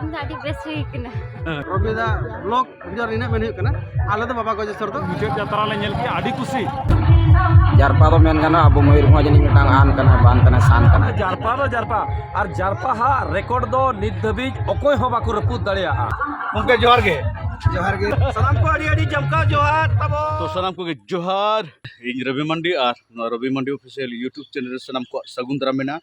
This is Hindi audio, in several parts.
ᱯᱨᱳᱜᱨᱟᱢ ᱫᱚ ᱟᱹᱰᱤ ᱵᱮᱥ ᱦᱩᱭ ᱠᱟᱱᱟ Ravida blog video Rina main हुई कना आले तो बाबा को जसर तो मुझे यात्रा ले नेल की आड़ी खुशी जारपा तो मेन गाना अब मयूरभंज जनी मिटांग आन कना बान कना सान कना जारपा और जारपा हा रिकॉर्ड दो नित धबिज अकोय हो बाको रपुद दड़िया उनके जोहार के सलाम को अड़ी जमका जोहार तबो तो सलाम को जोहार इन रवि मंडी और रवि मंडी ऑफिशियल यूट्यूब चैनल सलाम को सगुन दाराम मेना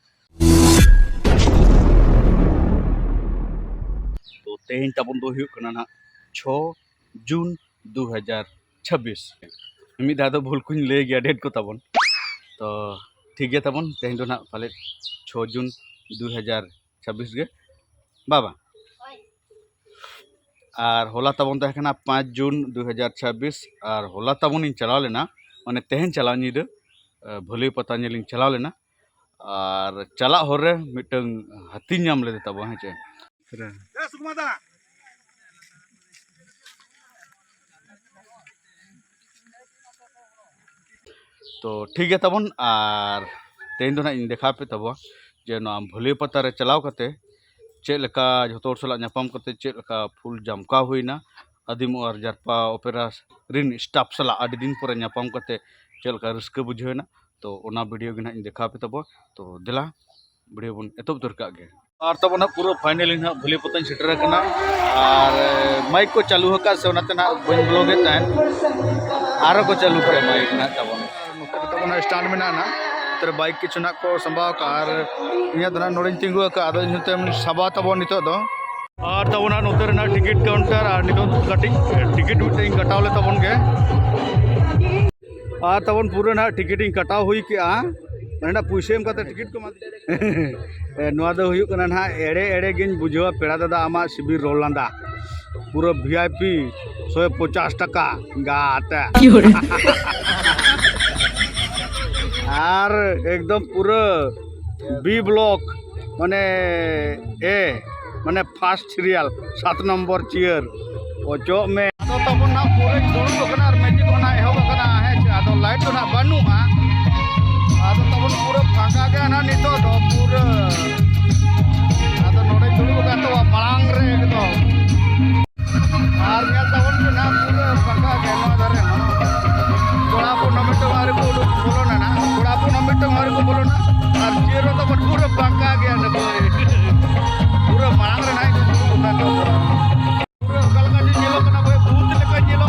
तो तेहन तबन दो हुई कना ना 6 जून 2026 मिद दा दो भूल कुछ ले गया डेट को तबन तो ठीक है तबन तेहन दो ना पाले 6 जून 2026 गे बाबा और होला तबन तहकना 5 जून 2026 और होला तबन इन चलाव लेना माने तेहन चलाव नीद भोले पता नेलिंग चलाव लेना और चला होरे मिटंग हाथी नाम ले तब हेचे तो ठीक है तबन और तेहन दो ना इन देखा पे तब जे ना भोले पता रे चलाव कते चेलका जो सला नापाम करते चेलका फुल जमका हुईना आदिम और जारपा ओपेरा रिन स्टाफ सला आदि दिन पर नापाम करते चेलका रस्क बुझेना तो ओना वीडियो गे ना इन देखा पे तब तो दिला वीडियो बन एतब दरका गे और तब ना पूरा फाइनल ना भोले पता सेटर करना और माइक को चालू हका से ओनाते ना बन ब्लॉगे तान आरो को चालू करे माइक ना तब ना स्टैंड में ना तर बाइक के चुना को संभाव का और इया दना नोडिन तिंगु का आदो इनते सभा तब नितो दो और तब ना नोतर ना टिकट काउंटर और नितो कटिंग टिकट मिटिंग कटाव ले तबन के और तबन पूरा ना टिकटिंग कटाव हुई के ना पुइसेम का टिकट को नवा दो हुई कना ना एड़े एड़े गिन बुझवा पेड़ा दादा आमा शिबिर रोलांदा पूरा वीआईपी 150 टका गाता और एकदम पूरा बी ब्लॉक माने ए माने फास्ट सीरियल 7 नंबर चेयर ओचो में तो तब ना पूरे दुड़ुब कना और मैजिक होना एहब कना है आदो लाइट तो ना बनुआ आदो तब पूरा फांका के ना नितो दो पूरा आदो नोडे दुड़ुब का तो मांग रे एकदम और ने तब ना पूरा फांका के ना धरे कोड़ा को नमिटो मारे को बोलो ना कोड़ा को नमिटो मारे को बोलो ना और चेरो तो पूरा फांका गया ना पूरा मांग रे ना पूरा कलका जी जेलो कना भाई भूत लेका जेलो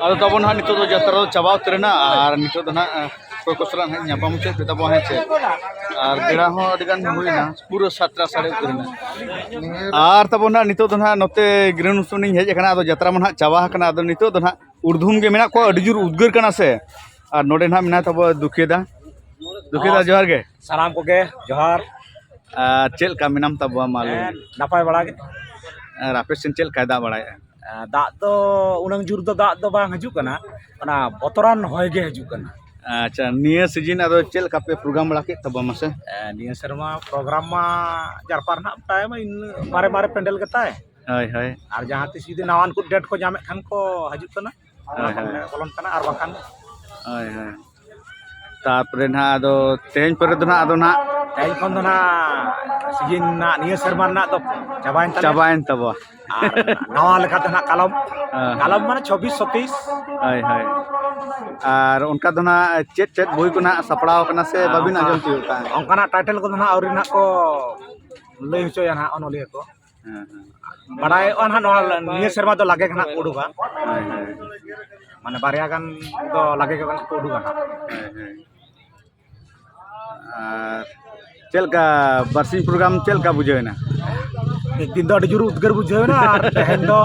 तो तब ना नितो यात्रा चाबा उतरना और नितो ना कोई को सला नापाम चे तब हेचे और बेड़ा हो अडिगान हुईना पूरा 7 साढ़े उतरना और तब ना नितो ना नोते ग्रेन सुनी हेज कना तो यात्रा में चाबा कना तो नितो ना उर्धुम के मेना को अडिजुर उद्गार कना से और नोडे ना मेना तब दुखेदा दुखी दा जोहार गे सालाम को गे जोहार चेल का मिनाम तबवा मालूम नापाय बड़ा गे रापे सेन चेल कायदा बड़ाय दाग तो उनंग जुर दो दाग दो बांग हजू कना ओना बतरान होय गे हजू कना अच्छा निया सीजन अदो चेल का पे प्रोग्राम बड़ा के तबवा मसे निया शर्मा प्रोग्राम मा जारपार ना टाइम इन मारे मारे पेंडल गताय हाय हाय और जहां तिस जुदी नावान को डेट को जामे खान को हजू कना बोलन कना और बाखान हाय हाय तापरे ना अदो तेज पर दो ना अदो ना तेज खन दो ना सीजन ना निया शर्मा ना तो चाबाइन तबवा नवा लेखा तो ना कलम कलम माने 26 27 हाय हाय और उनका दो ना चेत चेत बोई को ना सपड़ाव कना से बाबिन आजम तियो का उनका टाइटल को ना और ना को लई होचोया ना अनोलिया को बड़ाई अन हा निया शर्मा तो लागे कना उडुगा माने बारिया गान तो लागे कना उडुगा चेल का बरसिंग प्रोग्राम चेल का बुझेना एक दिन तो जुर उद्गर बुझेना और तहन दो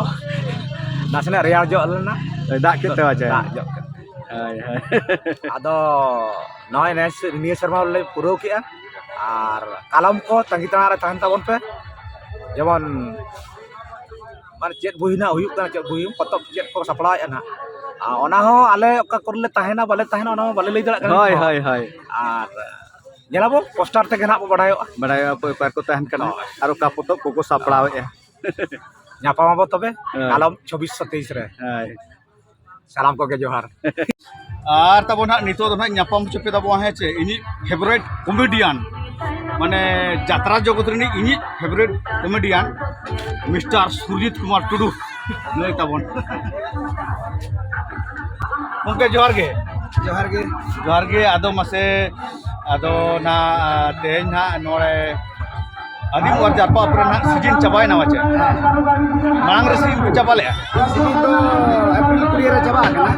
नासना रेयार जो लेना दाग के तवा जाय दाग जो हाय हाय आदो नय नेस निया शर्मा ले पुरो किया और कलम को तंगी तना रे तहन ताबन पे जेमन माने चेत बुहिना हुयुक तना चेत बुहिम पतप चेत को सपड़ाय ना ओना हो आले ओका करले तहना बाले तहना ओना बाले लई दड़ा हाय हाय हाय और जेलाबो पोस्टर ते गना बड़ायो बड़ायो पर को तहन कना और का फोटो को सपड़ावे ᱧᱟᱯᱟᱢᱟᱵᱚ ᱛᱚᱵᱮ ᱠᱟᱞᱚᱢ 26 27 रे हाय सालाम को के जोहार आर तबो ना नितो ना ᱧᱟᱯᱟᱢ चुपे तबो है चे इनी फेवरेट कॉमेडियन माने यात्रा जगत रे इनी favourite comedian mister Surjit Kumar Tudu नै तबन उनके जोहार गे आदो मासे आदो ना तेज ना नोरे आदि और जारपा पर ना सीजन चबाय ना वाचे मांग रे सीजन चबा ले सीजन तो अप्रैल कुरियर रे चबा कना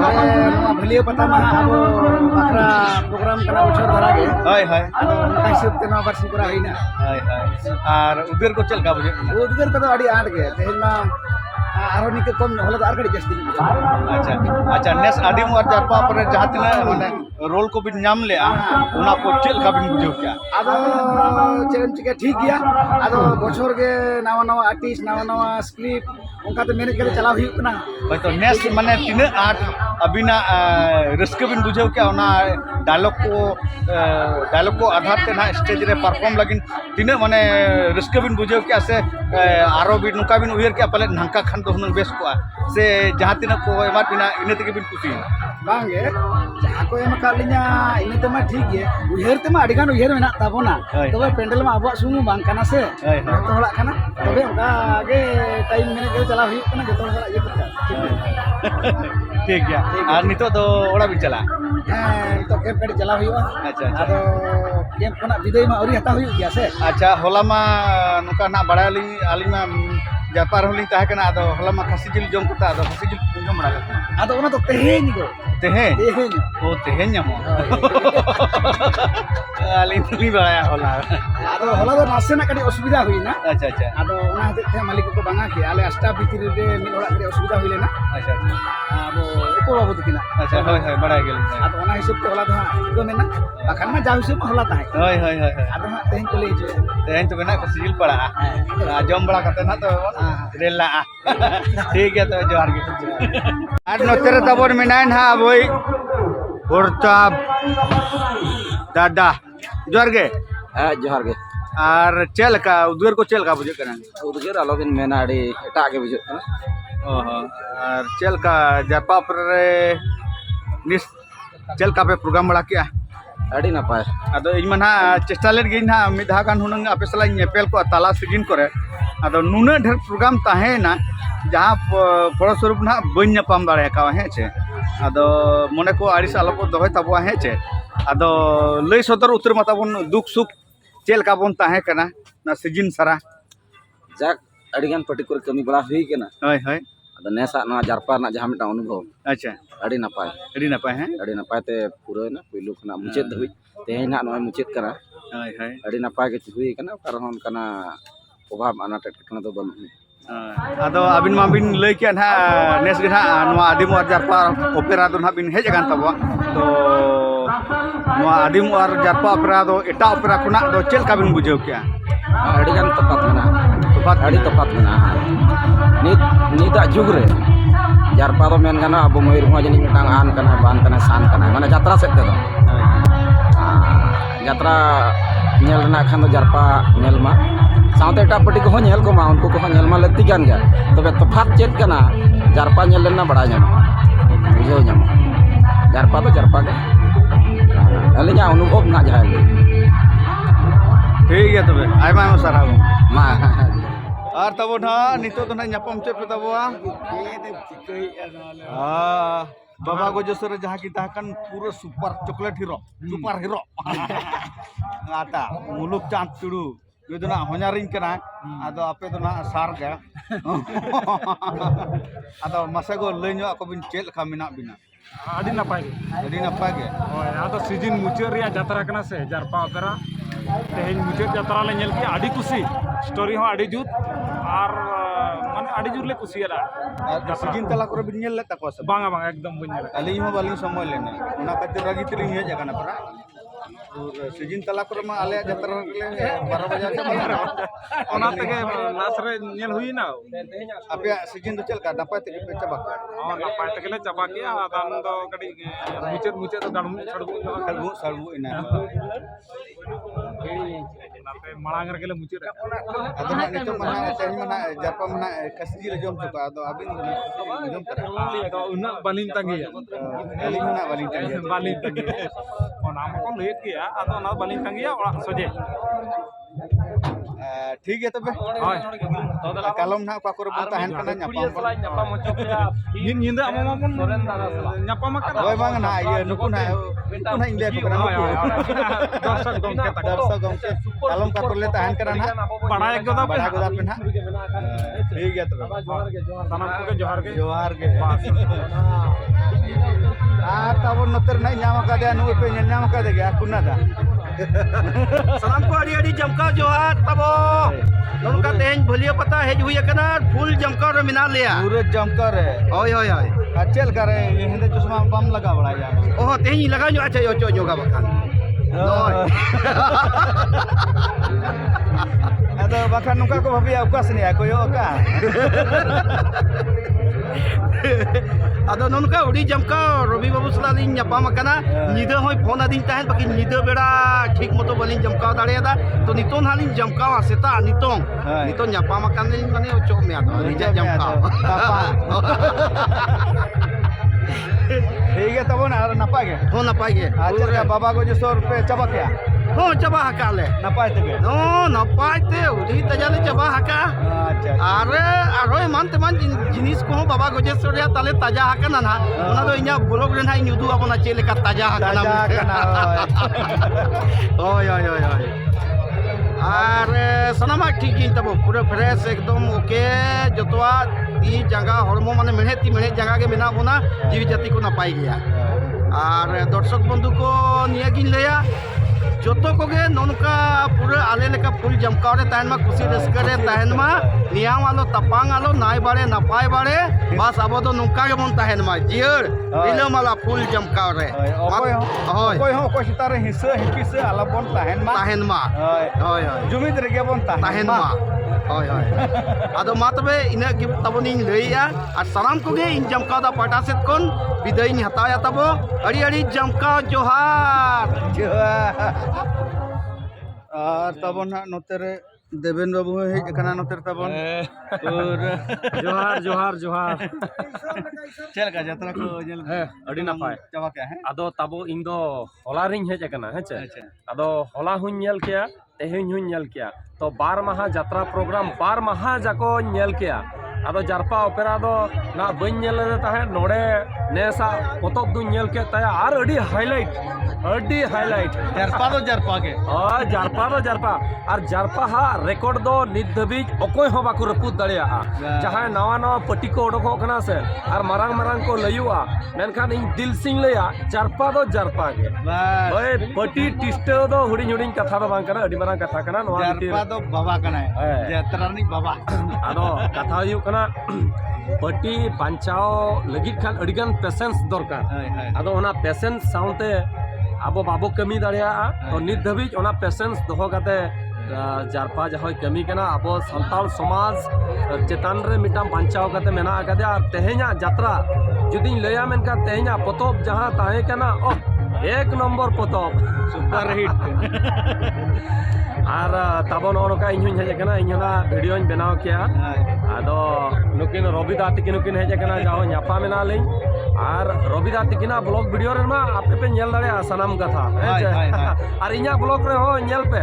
नो भलियो पता मा आबो बकरा प्रोग्राम कना बछर धरा गे हाय हाय आदो उनका हिसाब ते ना बरसी पूरा होइना हाय हाय और उधर को चल का बुझे उद्गर कदो अडी आट गे तेहना आरो निके कम होला आर कड़ी जस्ती अच्छा अच्छा नेस आदि और जारपा पर जहां तना माने रोल को बिन नाम ले उना को चल का बिन बुझो क्या आदो चेन चिके ठीक गया आदो बछर गे नावा नावा आर्टिस्ट नावा नावा स्क्रिप्ट उनका तो मैनेज करे चला हुई ना भाई तो नेस माने तीन आठ अबिना रिस्क बिन बुझो क्या उना डायलॉग को आधार ते ना स्टेज रे परफॉर्म लगिन तीन माने रिस्क बिन बुझो क्या से आरो बिन नुका बिन उयर क्या पले नंका खान तो हुन बेस को से जहां तीन को एमा बिना इने तके बिन खुशी बांगे जहां को एम कालिना इने ते मा ठीक गे उयर ते मा अडिगान उयर मेना ताबोना तबे पेंडल मा आबो सुमु बांग काना से तो होला काना तबे उनका आगे टाइम मैनेज करे चला हुई कना जतो होला ये ठीक गया और नितो तो ओड़ा बिन चला तो कैंप कड़ी चला हुई अच्छा आदो कैंप कोना विदाई मा औरी हता हुई गया से अच्छा होला मा नुका ना बड़ाली आली मा जापार होली ताहे कना आदो होला मा खसी जिल जम कुता आदो खसी जिल जम बड़ा का आदो ओना तो तेहेन गो तेहेन ओ तेहेन ᱧᱟᱢᱚ आली तुली बड़ा होला होला दो नासे ना कड़ी असुविधा हुई ना अच्छा अच्छा आदो ओना हते थे मालिक को बांगा के आले अस्टा भीतर रे मिल ओड़ा कड़ी असुविधा हुई लेना अच्छा अच्छा आबो एको बाबू दिना अच्छा होय होय बड़ा गेल आदो ओना हिसाब ते होला दो को मेना बाखान मा जाउ से होला ताहे होय होय होय आदो हा तेहेन को ले जो तेहेन तो बना खसी जिल पड़ा जम बड़ा कते ना तो रेला ठीक है तो जोहार गे आज नोतेरे तबोर मिनाइन हा बोई प्रताप दादा जोहार गे जोहार गे और चेल का उद्गर को चेल का बुझे कना उद्गर आलोबिन मेना अड़ी एटा के बुझे ओहो और चेल का जापा पर निस चेल का पे प्रोग्राम बड़ा किया अड़ी नपाय आदो इन मना चेष्टा लेट गिन हा मिद हा गान हुनंग आपे सला नेपेल को ताला सीजन करे आदो नुना ढेर प्रोग्राम ताहे ना जहां फलस्वरूप ना बन नापाम दाड़े का है चे आदो मने को आड़िस आलो को दोहे तबवा है चे आदो लई सदर उतर मता बन दुख सुख चेल का बन ताहे कना ना सीजन सारा जाक अड़िगान पर्टिकुलर कमी बड़ा हुई के ना हाय हाय आदो नेसा ना जारपा ना जहां मिटा अनुभव अच्छा अड़ी नपाय है अड़ी नपाय ते पूरा ना पहिलु खना मुचेत धबी तेहेन ना नय मुचेत करा हाय हाय अड़ी नपाय के हुई कना कारण कना प्रभाव आना टटकना तो बन आदो अबिन मा बिन लई के ना नेस गे ना नवा आदिम और जारपा ओपेरा दो ना बिन हेज गान तबवा तो ᱱᱚᱣᱟ ᱟᱹᱰᱤᱢ ᱟᱨ ᱡᱟᱨᱯᱟ ᱚᱯᱮᱨᱟ ᱫᱚ ᱮᱴᱟᱜ ᱚᱯᱮᱨᱟ ᱠᱷᱚᱱᱟᱜ ᱫᱚ ᱪᱮᱫ ᱞᱮᱠᱟ ᱵᱤᱱ ᱵᱩᱡᱷᱟᱹᱣ ᱠᱮᱜᱼᱟ? ᱟᱹᱰᱤ ᱜᱟᱱ ᱛᱚᱯᱷᱟᱛ ᱢᱮᱱᱟᱜᱼᱟ, ᱟᱹᱰᱤ ᱛᱚᱯᱷᱟᱛ ᱢᱮᱱᱟᱜᱼᱟ᱾ ᱱᱤᱛᱟᱜ ᱡᱩᱜᱽ ᱨᱮ ᱡᱟᱨᱯᱟ ᱫᱚ ᱢᱮᱱ ᱜᱟᱱᱚᱜᱼᱟ ᱟᱵᱚ ᱢᱚᱭᱩᱨᱵᱷᱚᱸᱡᱽ ᱨᱤᱱᱤᱡ ᱢᱤᱫᱴᱟᱝ ᱟᱱ ᱠᱟᱱᱟᱭ, ᱵᱟᱱ ᱠᱟᱱᱟᱭ, ᱥᱟᱱ ᱠᱟᱱᱟᱭ, ᱢᱟᱱᱮ ᱡᱟᱛᱨᱟ ᱥᱮᱫ ᱛᱮᱫᱚ ᱡᱟᱛᱨᱟ ᱧᱮᱞ ᱨᱮᱱᱟᱜ ᱠᱷᱟᱱ ᱫᱚ ᱡᱟᱨᱯᱟ ᱧᱮᱞ ᱢᱟ, साउते एटा पार्टी को नेल को मा उनको को नेल मा लगती कान गया तबे तफात चेत कना जारपा नेल लेना बड़ा जाम बुझो जाम जारपा तो जारपा के अलिया अनुभव ना जाय ठीक है तबे आयमा आयमा सारा मा और तब ना नितो तो ना ᱧᱟᱯᱟᱢ ᱪᱮᱫ ᱯᱮ ᱛᱟᱵᱚᱣᱟ बाबा गोजेश्वर जहाँ की ताकन पूरा सुपर चॉकलेट हीरो आता मुलुक चांद चुड़ू ये तो ना होनारिंग कना आदो आपे तो ना सार गया आदो मसेगो लेन्यो ako bin चेल का मिना बिना ᱟᱹᱰᱤ ᱱᱟᱯᱟᱭ गे ᱦᱳᱭ ᱟᱫᱚ ᱥᱤᱡᱤᱱ ᱢᱩᱪᱟᱹᱫ ᱨᱮᱭᱟᱜ ᱡᱟᱛᱨᱟ ᱠᱟᱱᱟ ᱥᱮ ᱡᱟᱨᱯᱟ ᱚᱯᱮᱨᱟ ᱛᱮᱦᱮᱧ ᱢᱩᱪᱟᱹᱫ ᱡᱟᱛᱨᱟ ᱞᱮ ᱧᱮᱞ ᱠᱮᱜᱼᱟ ᱟᱹᱰᱤ ᱠᱩᱥᱤ ᱥᱴᱳᱨᱤ ᱦᱚᱸ ᱟᱹᱰᱤ ᱡᱩᱛ ᱟᱨ ᱢᱟᱱᱮ ᱟᱹᱰि ᱡᱳᱨ ᱞᱮ ᱠᱩᱥᱤᱭᱟᱫᱟ सीजन तला करे बिन नेल लेता को सब ᱵᱟᱝᱟ ᱵᱟᱝᱟ ᱮᱠᱫᱚᱢ ᱵᱟᱹᱧ ᱧᱮᱞ अली हो बाली समय लेना उना खातिर रागी तलिंग हेज आकना परा और सीजन तला करे मा आले जतरा ले 12 बजे से ᱚᱱᱟ ᱛᱮᱜᱮ ᱞᱟᱥ ᱨᱮ ᱧᱮल ᱦᱩᱭᱱᱟ आपे सीजन तो चल का नपाय ते पे चबा ᱱᱟᱯᱟᱭ ᱛᱮᱜᱮ ᱞᱮ ᱪᱟᱵᱟ ᱠᱮᱜᱼᱟ ᱟᱫᱚ ᱫᱚ ᱠᱟᱹᱴᱤᱡ ᱢᱩᱪᱟᱹᱫ ᱫᱚ ᱜᱟᱲᱢᱩ ᱥᱟᱲᱜᱩ सड़बू इना ᱚᱱᱟᱛᱮ ᱢᱟᱲᱟᱝ ᱨᱮᱜᱮ ᱞᱮ ᱢᱩᱪᱟᱹᱫ अदो ना नितो मना तेज मना जरपा मना कसजी ले जोम चुका अदो अबिन जोम करा ᱟᱫᱚ ᱩᱱᱟᱹᱜ ᱵᱟᱹᱞᱤᱧ ᱛᱟᱸᱜᱤᱭᱟ अली होना वाली तेज ᱵᱟᱹᱞᱤᱧ ᱛᱟᱸᱜᱤᱭᱟ ᱚᱱᱟ ᱢᱟᱠᱚ ᱞᱟᱹᱭᱮᱫ ᱜᱮᱭᱟ ᱟᱫᱚ ᱚᱱᱟ ᱵᱟᱹᱞᱤᱧ ᱛᱟᱸᱜᱤᱭᱟ ᱚᱲᱟᱜ ᱥᱚᱡᱷᱮ ठीक है तबे ᱦᱳᱭ कलम ना का करे बोलता हन कना ᱧᱟᱯᱟᱢ ᱧᱤᱫ ᱧᱤᱫᱟᱹ ᱟᱵᱚ ᱢᱟᱵᱚᱱ ᱧᱟᱯᱟᱢ ᱟᱠᱟᱫᱟ होय बांग ना ये नुकु ना इंडिया को ᱦᱳᱭ ᱦᱳᱭ दर्शक गमके तक दर्शक गमके कलम का करे लेता हन कना ना ᱵᱟᱲᱟᱭ ᱜᱚᱫᱟ ᱯᱮ बड़ा गोदा पे ना ठीक है तबे ᱥᱟᱱᱟᱢ ᱠᱚᱜᱮ ᱡᱚᱦᱟᱨ ᱜᱮ जोहार के तब नतर नहीं नाम का दे नु पे नाम का दे गया कुना दा सालाम को अड़ी अड़ी जमका जोहार तबो नोनका तेहन भलियो पता हेज हुई कना फुल जमका रे मिना लिया पूरे जमकर है ओय ओय ओय चल करे ये हिंदे चश्मा बम लगा बड़ा यार ओह तेहन लगा जो अच्छा यो चो जोगा बखान अदो बखान नुका को भाभी अवकाश नहीं है कोई का आदो नोनका उड़ी जमका रवि बाबू सलाली ᱧᱟᱯᱟᱢ ᱟᱠᱟᱱᱟ ᱧᱤᱫᱟᱹ ᱦᱚᱸᱭ ᱯᱷᱳᱱ ᱟᱫᱤᱧ ᱛᱟᱦᱮᱸᱫ ᱵᱟᱠᱤ ᱧᱤᱫᱟᱹ ᱵᱮᱲᱟ ᱴᱷᱤᱠ ᱢᱚᱛᱚ ᱵᱟᱹᱞᱤᱧ ᱡᱚᱢᱠᱟᱣ ᱫᱟᱲᱮᱭᱟᱫᱟ ᱛᱚ ᱱᱤᱛᱚᱝ ᱦᱟᱞᱤᱧ ᱡᱚᱢᱠᱟᱣᱟ ᱥᱮᱛᱟᱜ ᱱᱤᱛᱚᱝ ᱧᱟᱯᱟᱢ ᱟᱠᱟᱱᱤᱧ ᱢᱟᱱᱮ ᱚᱪᱚᱜ ᱢᱮ ᱟᱫᱚ ᱨᱤᱡᱟ ᱡᱚᱢᱠᱟᱣ ठीक है तब ना नपा के ᱦᱚᱸ ᱱᱟᱯᱟᱭ ᱜᱮ चल का बाबा को जो 100 रुपए चबा क्या ᱦᱚᱸ ᱪᱟᱵᱟ ᱦᱟᱠᱟᱞᱮ नपाय तबे ᱦᱚᱸ ᱱᱟᱯᱟᱭ ᱛᱮ उड़ी तजाले ᱪᱟᱵᱟ ᱦᱟᱠᱟ अच्छा आरो एमान तेमान जिनिस को बाबा गोजेश्वर रे ताले ताजा हाकना ना ओना दो इኛ ब्लॉग रे ना इन उदू आबना चेले का ताजा हाकना ओय ओय ओय ओय आर सनामा ठीक गिन तबो पूरा फ्रेश एकदम ओके जतवा ती जंगा हरमो माने मेहनती मेहनत जंगा के मेना बोना जीव जाति को नापाई गया आर दर्शक बंधु को निया गिन लेया जोतो कोगे नोनका पूरा आले लेका फुल जमकाव रे तहन मा खुशी रस्का रे तहन मा नियाव आलो तपांग आलो नाय बाड़े नपाय बाड़े बस आबो दो नुका के मन तहन मा जियर दिलो माला फुल जमकाव रे कोई हो कोई तारे हिस्सा हिकिसे आलाबन तहन मा होय होय जुमिद रे गेबन तहन मा होय होय आदो मा तबे इना गे तबनिन लइया आ सलाम कोगे इन जमकाव दा पाटा सेत कोन विदाई नि हताया तबो अड़ी अड़ी जमकाव जोहार और तब ना नोतेरे देवेन बाबू हेज कना नोतेर तबन और जोहार जोहार जोहार चल का यात्रा को जेल ᱟᱹᱰᱤ ᱱᱟᱯᱟᱭ चबा क्या है ᱟᱫᱚ ᱛᱟᱵᱚ ᱤᱧ ᱫᱚ ᱦᱚᱞᱟ ᱨᱤᱧ ᱦᱮᱡ ᱟᱠᱟᱱᱟ ᱦᱮᱸᱪᱮ ᱟᱫᱚ ᱦᱚᱞᱟ ᱦᱚᱧ ᱧᱮᱞ ᱠᱮᱭᱟ ᱛᱮᱦᱮᱧ ᱦᱚᱧ ᱧᱮल ᱠᱮᱭᱟ ᱛᱚ ᱵᱟᱨ ᱢᱟᱦᱟ ᱡᱟᱛᱨᱟ ᱯᱨᱳᱜᱨᱟᱢ ᱵᱟᱨ ᱢᱟᱦᱟ ᱡᱟᱠᱚ ᱧᱮᱞ ᱠᱮᱭᱟ ᱟᱫᱚ ᱡᱟᱨᱯᱟ ᱚᱯᱮᱨᱟ ᱫᱚ ᱱᱟ ᱵᱟᱹᱧ ᱧᱮᱞ ᱞᱮᱫᱟ ᱛᱟᱦᱮᱸ ᱱᱚᱰᱮ ᱱᱮᱥᱟ ᱯᱚᱛᱚᱵ ᱫᱩᱧ ᱧᱮᱞ ᱠᱮᱫ ᱛᱟᱭᱟ ᱟᱨ ᱟᱹᱰᱤ हाईलाइट जरपा दो जरपा के ᱡᱟᱨᱯᱟ ᱫᱚ ᱡᱟᱨᱯᱟ ᱟᱨ ᱡᱟᱨᱯᱟ ᱦᱟ ᱨᱮᱠᱚᱨᱰ ᱫᱚ ᱱᱤᱛ ᱫᱷᱟᱹᱵᱤᱡ ᱚᱠᱚᱭ ᱦᱚᱸ ᱵᱟᱠᱚ ᱨᱟᱹᱯᱩᱫ ᱫᱟᱲᱮᱭᱟᱜᱼᱟ ᱡᱟᱦᱟᱸᱭ ᱱᱟᱣᱟ ᱱᱟᱣᱟ ᱯᱟᱹᱴᱤ ᱠᱚ ᱚᱰᱚᱠᱚᱜ ᱠᱟᱱᱟ ᱥᱮ ᱟᱨ ᱢᱟᱨᱟᱝ ᱢᱟᱨᱟᱝ ko ᱞᱟᱹᱭᱩᱜᱼᱟ ᱢᱮᱱᱠᱷᱟन ᱤᱧ दिल सिंह ᱞᱟᱹᱭᱟ ᱡᱟᱨᱯᱟ ᱫᱚ ᱡᱟᱨᱯᱟ ᱜᱮ ᱳᱭ ᱯᱟᱹᱴᱤ ᱴᱤᱥᱴᱟᱹᱣ ᱫᱚ ᱦᱩᱰᱤᱧ ᱦᱩᱰᱤᱧ ᱠᱟᱛᱷᱟ ᱫᱚ ᱵᱟᱝ ᱠᱟᱱᱟ ᱟᱹᱰᱤ ᱢᱟᱨᱟᱝ ᱠᱟᱛᱷᱟ ᱠᱟᱱᱟ ᱱᱚᱣᱟ जरपा दो बाबा कना है यात्रा नी बाबा ᱟᱫᱚ ᱠᱟᱛᱷᱟ ᱦᱩᱭᱩᱜ ᱠᱟᱱᱟ ᱯᱟᱹᱴᱤ ᱵᱟᱧᱪᱟᱣ ᱞᱟᱹᱜᱤᱫ ᱠᱷᱟᱱ ᱟᱹᱰᱤᱜᱟᱱ ᱯᱮᱥᱮন্স ᱫᱚᱨᱠᱟর ᱟᱫᱚ ᱚᱱᱟ ᱯᱮᱥᱮন্স ᱥᱟᱶᱛᱮ abo babo kami daria to nit dhabij ona patience doho kate jarpa jahoy kami kana abo santal somaj chetan re mitam banchaw kate mena akade ar tehenya jatra judin laya menka tehenya potop jaha tahe kana oh ek number potop super hit আর তাবো নকা ইᱧ হই হেজ কানা ইñনা ভিডিও ᱤᱧ বেনাও কিয়া ᱟᱫᱚ নুকিন রবিদা তিকিন নুকিন হেজ কানা যাও ᱧᱟᱯᱟ ᱢᱮᱱᱟ ᱞᱤᱧ আর রবিদা তিকিনা ব্লগ ভিডিও রে মা আপে পে ᱧᱮᱞ ᱫᱟᱲᱮᱭᱟᱜᱼᱟ ᱥᱟᱱᱟᱢ ᱠᱟᱛᱷᱟ আর ᱤᱧᱟ ব্লগ রে ᱦᱚᱸ ᱧᱮᱞ ᱯᱮ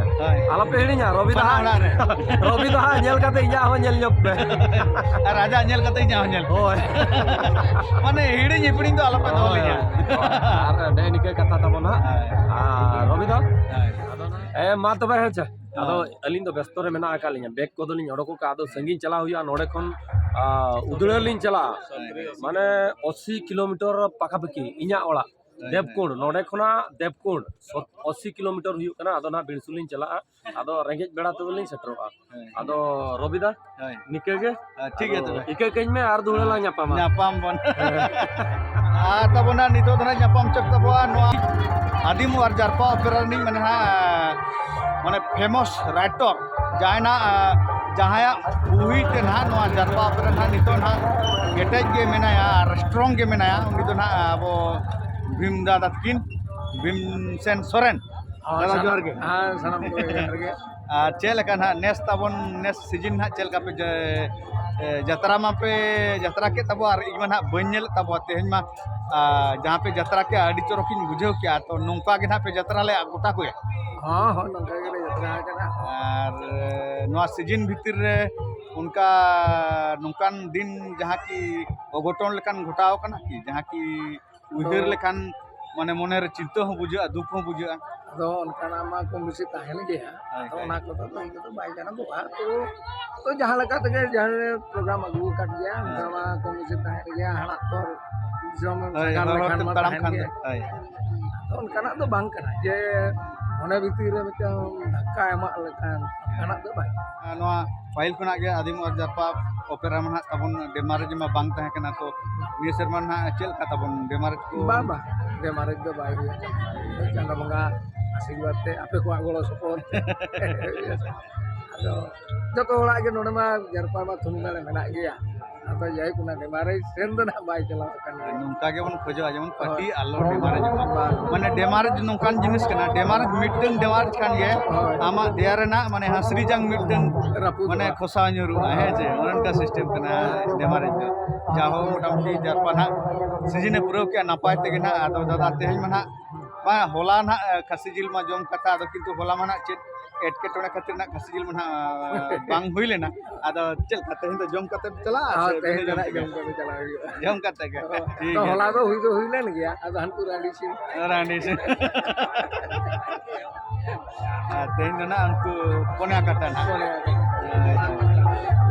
ᱟᱞᱚᱯᱮ ᱦᱤᱲᱤᱧᱟ ᱨᱚᱵᱤᱫᱟ রবিদা ᱧᱮᱞ ᱠᱟᱛᱮ ᱤᱧᱟ ᱦᱚᱸ ᱧᱮᱞ ᱧᱚᱜ ᱯᱮ আর রাজা ᱧᱮᱞ ᱠᱟᱛᱮ ᱤᱧ ᱦᱚᱸ ᱧᱮᱞ ᱦᱳᱭ মানে হিড়িᱧ হিপড়িᱧ ᱫᱚ ᱟᱞᱚᱯᱮ ᱫᱚᱦᱚ ᱞᱤᱧᱟ আর নে নিকে কথা তাবো না আর রবিদা ᱢᱟ ᱛᱚᱵᱮ ᱦᱮᱸ ᱪᱮ ᱟᱫᱚ ᱟᱹᱞᱤᱧ ᱫᱚ ᱵᱮᱥᱛᱚ ᱨᱮ ᱢᱮᱱᱟᱜ ᱟᱠᱟᱫ ᱞᱤᱧᱟ ᱵᱮᱜᱽ ᱠᱚᱫᱚᱞᱤᱧ ᱚᱰᱚᱠ ᱠᱟᱜᱼᱟ ᱟᱫᱚ ᱥᱟᱺᱜᱤᱧ ᱪᱟᱞᱟᱣ ᱦᱩᱭᱩᱜᱼᱟ ᱱᱚᱰᱮ ᱠᱷᱚᱱ ᱩᱫᱽᱲᱟᱹ ᱞᱤᱧ ᱪᱟᱞᱟᱜᱼᱟ ᱢᱟᱱᱮ 80 ᱠᱤᱞᱳᱢᱤᱴᱟᱨ ᱯᱟᱠᱟᱯᱟᱠᱤ ᱤᱧᱟᱹᱜ ᱚᱲᱟᱜ देवकुंड नोडे खुना देवकुंड 80 किलोमीटर हुई कना आदो ना बिरसुलिन चला आदो रेंगेज बेड़ा तबलिन सेटरोआ आदो रबिदा निके गे ठीक है तबे इके कइन में आर दुहला ᱧᱟᱯᱟᱢ bon আর তাবনা নিতো ধনা ᱧᱟᱯᱟᱢ চক তাবো নোয়া আদিম আর জারপা অপেরা নি মানে মানে ফেমাস রাইটর জায়না জাহায়া বুহি তে না নোয়া জারপা অপেরা না নিতো না গেটেজ গে মেনায়া আর স্ট্রং গে মেনায়া উনি তো না আবো भीम दादा तकिन भीम सेन सोरेन दादा जोहार गे हां सनम को जोहार गे चेल का ना नेस ताबन नेस सीजन ना चेल का पे जतरा मा पे जतरा के तबो आर इमा ना बनेल तबो तेहन मा जहां पे जतरा के आडी चोरकिन बुझेव किया तो नोंका के ना पे जतरा ले गोटा को हां हां नोंका के जतरा का और नोआ सीजन भीतर रे उनका नोंकान दिन जहां की अघटन लेकान घटाव कना की जहां की उहर लेखान माने मने रे चिंता हो बुझा दुख हो बुझा तो उनका मा को मिसी ताहेन गे तो ना को तो नहीं तो बाई जाना बोआ तो जहां लगा तके जहां प्रोग्राम अगु काट गया उनका मा को मिसी ताहेन गया हना तो जम तड़ाम खान तो उनका ना तो बांग कना जे मने भीतर रे मिटा धक्का एमा लेखान खाना तो बाई नोआ फाइल खुना गे आदिम और जापा ओपेरा में तबन डेमारेज में बांग तहे कना तो निय शर्मा ना चेल का तबन डेमारेज को बाबा डेमारेज दो बाई चांदा बंगा आशीर्वाद ते आपे को गोलो सपोर्ट आदो जतो होड़ा गे नोडे मा जरपा मा थुमगाले मेना गया आतो जाय कुना डेमारेज सेन दो ना बाई चला कना नुका गे बन खोजो जेमन पार्टी आलो डेमारेज माने डेमारेज नुकान जिनिस कना डेमारेज मिटन डेमारेज खान गे आमा देयारे ना माने हसरी जंग मिटन माने खोसा ᱧᱩᱨᱩ है जे उनन का सिस्टम कना डेमारेज दो जाहो मोटामुटी जरपा ना सीजन पूरा के नापाय तेगे ना आदो दादा तेहन मना बा होला ना खसी जिल मा जम कथा आदो किंतु होला मना चेत एटकेटोने खातिर ना खसी जिल मना बांग हुई लेना आदो चल कते हिंद जम कते चला तेहन जना जम कते चला जम कते के ठीक तो होला तो हुई लेन गया आदो हनपु रांडी से तेहन जना उनको कोना कता ना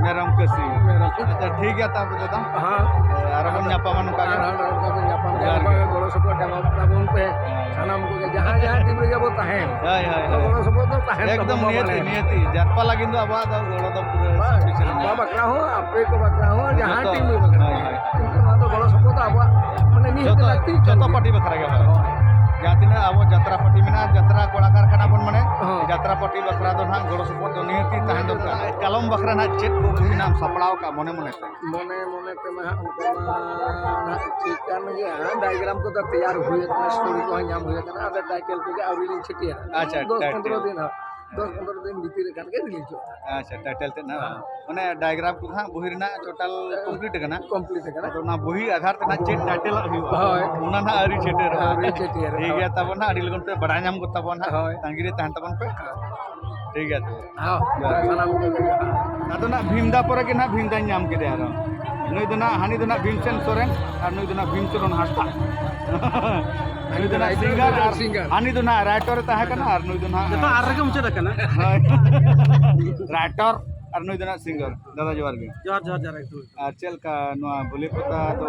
मेरम कसी अच्छा ठीक है तब दादा हां आर बन ᱧᱟᱯᱟᱢ का गोलो सपोर्ट ताबन पे सनम को जहां जहां टीम रे गबो ताहेन हाय हाय गोलो सपोर्ट तो ताहेन एकदम नियति जरपा लागिन दो आबा दा गोलो दो पूरा बा बकरा हो आपे को बकरा हो जहां टीम रे बकरा किंतु ना तो गोलो सपोर्ट आबा माने नियति लगती जतो पार्टी बखरा गे जहां तिना अब जतरा पार्टी में जतरा कलाकार कना बन माने जतरा पार्टी बखरा दो ना गोलो सपोर्ट दो नियति ताहेन दो कलम बखरा ना चेत को नाम सपड़ाव का मने मने ते मा उनको ना ठीक कान गया डायग्राम को तो तैयार हुए ना स्टोरी को नाम हुए ना अदर टाइटल को आउरी लिंक छिटिया अच्छा 10-15 दिन 10-15 दिन भीतर कान के रिलीज हो अच्छा टाइटल ते ना माने डायग्राम को हां बही ना टोटल कंप्लीट कना तो ना बही आधार ते ना चेत टाइटल हुआ उना ना आरी छिटिया ठीक है तब ना अडी लगन पे बड़ा नाम को तब ना तांगिरे तान तबन पे ठीक है हां सलाम को अदो ना भीमदा पर के ना भीमदा नाम के दे आरो नुई दो ना हानि दो ना भीमसेन सोरेन और नुई दो ना भीमचरण हासदा नुई दो ना सिंगर हानि दो ना राइटर ताहे कना और नुई दो ना तो आर के मुचे रखना राइटर और नुई दो सिंगर दादा जोहार गे जोहार जोहार जोहार एकदम और चल का नुआ भोले पता तो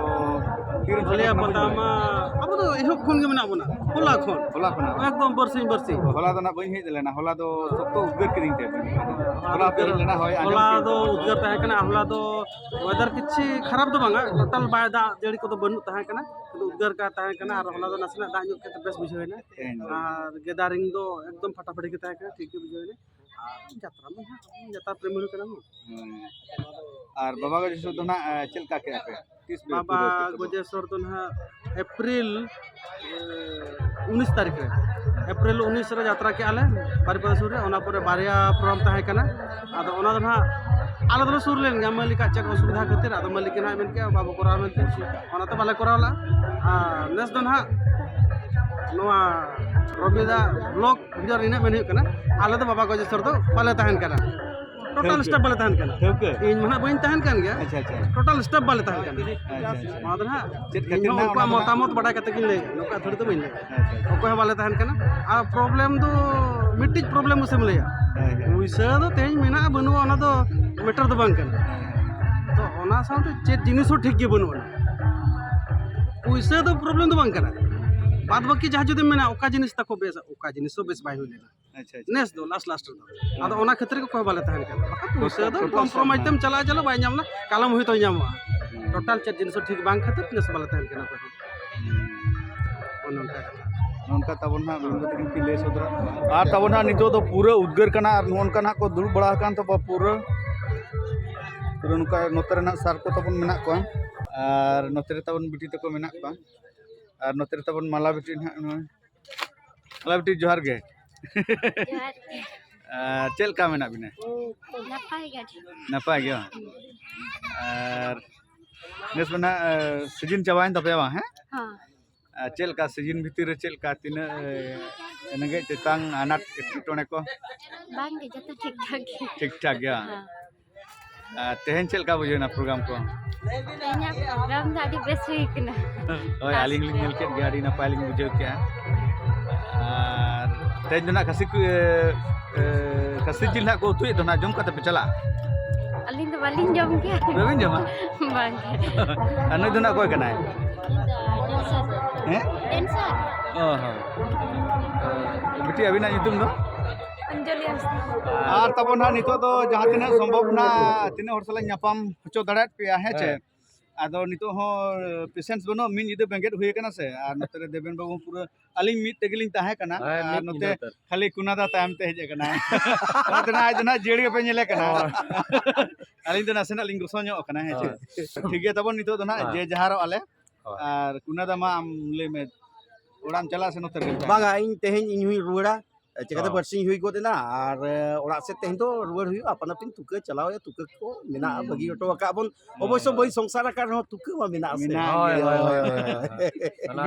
फिर भोलिया पता मा अब तो एहब खन के मेना बना होला खन होला खना एकदम बरसी होला तो ना बई हेज लेना होला तो सब तो उद्गर करिंग ते होला पे लेना होय होला तो उद्गार तहे कना होला तो वेदर किछि खराब तो बांगा टोटल बाय दा जड़ी को तो बनु तहे कना तो उद्गार का तहे कना और होला तो नसना दा ᱧᱚᱜ के बेस बुझाइना और गेदारिंग दो एकदम फटाफटी के तहे कना ठीक के बुझाइना यात्रा में यात्रा प्रेमी कना और बाबा को जैसे तो ना चल का के पे किस बाबा गोजेश्वर तो ना अप्रैल 19 तारीख रे अप्रैल 19 रे यात्रा के आले बारिपदा सुर रे ओना परे बारिया प्रोग्राम तहे कना आदो ओना दो ना आले दो सुर लेन गा मालिका चक असुविधा खातिर आदो मालिक ना मेन के बाबू कोरा मेन के ओना तो बाले कोरावला नेस दो ना नोआ रबिदा ब्लॉग भिडियो इने मेन हुई कना आले तो बाबा गोजेश्वर दो बाले तहन कना टोटल स्टेप बाले तहन कना ठोके इन मना बइन तहन कन गया अच्छा अच्छा टोटल स्टेप बाले तहन कना अच्छा मादर हा चेत खातिर ना उनका मतामत बड़ा कते किन ले नोका थोड़ी तो बइन ले ओको बाले तहन कना आ प्रॉब्लम दो मिटिज प्रॉब्लम उसे मिलया उइसा दो तेज मेना बनु ओना दो मैटर दो बांग कना तो ओना साउंड चेत जिनिस ठीक के बनु ओना उइसा दो प्रॉब्लम दो बांग कना बाद बाकी जहाँ जुदी मेना ओका जिनिस तको बेस ओका जिनिस तो बेस बाय होलेना अच्छा नेस दो लास्ट दो आदो ओना खतिर को कोई बाले तहन कना बाका उइसा दो कॉम्प्रोमाइज तम चला चलो बाय नामला कालम हुई तो नामवा टोटल चेत जिनिस ठीक बांग खतिर नेस बाले तहन कना तो ओनका नोनका तबन ना बिंदु तकिन की ले सोदरा और तबन ना नितो तो पूरा उद्गर कना और नोनका ना को दुल बड़ा कान तो पूरा नोनका नोतरे ना सार को तबन मेना को और नोतरे तबन बिटी तको मेना को और नोतरे तबन माला बिटी ना माला बिटी जोहार गे चल का मेना बिना नपाय गया और नेस बना सीजन चबाइन तपया बा हैं हां चल का सीजन भीतर चल का तीन नगे तेतांग अनाट एटोने को बांग के जतो ठीक ठाक गया तेहन चल का बुझेना प्रोग्राम को तेना प्रोग्राम दादी बेस हुई कना ओय आलिंग लिंग मिल के गाड़ी ना पालिंग बुझे के और तेन ना खसी जिल ना को तुई तो ना जम का पे चला अलिंग तो बालिंग जम के बेबिन जमा बांग अनु दना कोई कना है टेंशन ओहो बेटी अभी ना युतुम दो अंजलि और तब ना नितो तो जहाँ तीन संभव ना तीन हर साल नापाम हचो दाड़ात पे है चे आदो नितो हो पेशेंट्स बनो मिन इदे बेंगेट हुए कना से और नतरे देबेन बाबू पूरा अलिंग मिट तेगलिंग ताहे कना और नते खाली कुनादा तायम ते हेजे कना नतना आज ना जेड़ी पे नेले कना अलिंग तो नासेना लिंग गोसोño कना है चे ठीक है तब नितो तो ना जे जहारो आले और कुनादा मा आम ले में उड़ाम चला से नते बांगा इन तेहेन इन हुई रुड़ा चिकाते बरसिंग हुई गोदेना और ओड़ा से तेहेन तो रुवर हुई अपन अपन तुके चलाओ या तुके को मेना बगी ऑटो का बन अवश्य बई संसार का रह तुके मा मेना से होय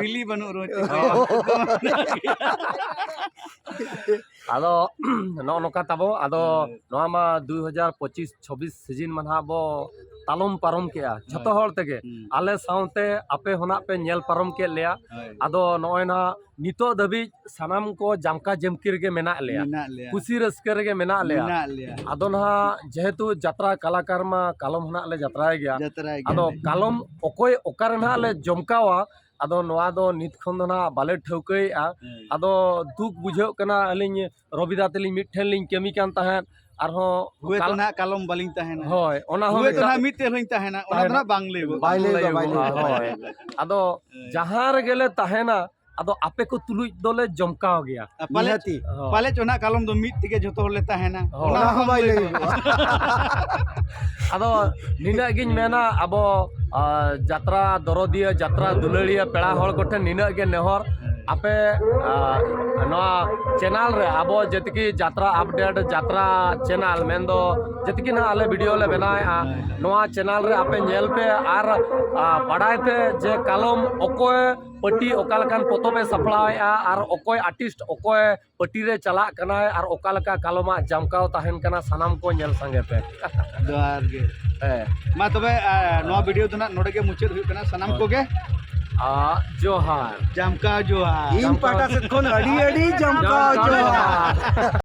बिली बनु रो आदो नोका तबो आदो नोआ मा 2025-26 सीजन मनहा बो तालम पारम केया जतो हर तेगे आले साउते आपे होना पे नेल पारम के लिया आदो नोय ना नितो दबी सनाम को जामका जमकिर के मेना लिया खुशी रस्कर के मेना लिया आदो ना जेहेतु यात्रा कलाकार मा कालम होना ले यात्रा गया आदो कालम ओकोय ओकार ना ले जमकावा आदो नोआ दो नित खन दो ना बाले ठौकई आदो दुख बुझे कना अलिंग रबिदा तलिंग मिठेन लिंग केमी कान तहन आरो हुए तो ना कालम बालिंग तहना होय ओना हो हुए तो ना मिटे लइंग तहना ओना ना बांगले होय आदो जहां रे गेले तहना आदो आपे को तुलुज दोले जमकाव गया पाले चोना कालम दो मिट के जतो होले तहना ओना हो बाई ले आदो निना गिन मेना अबो यात्रा दरदिया यात्रा दुलड़िया पेड़ा हर कोठे निना गे नेहर आपे नोआ चैनल रे आबो जतकी यात्रा अपडेट यात्रा चैनल मेंदो जतकी ना आले वीडियो ले बनाया नोआ चैनल रे आपे नेल पे आर बड़ाई पे जे कालम ओकोय पट्टी ओकालकान पोतोबे सफलाया और ओकोय आर्टिस्ट ओकोय पट्टी रे चला कना और ओकालका कालमा जमकाव ताहन कना सनाम को नेल संगे पे जोहार गे मा तबे नोआ वीडियो तो ना नोडे के मुचेद हुई कना सनाम को गे जोहार जमका जोहार इन पाटा से कोन अड़ी अड़ी जमका जोहार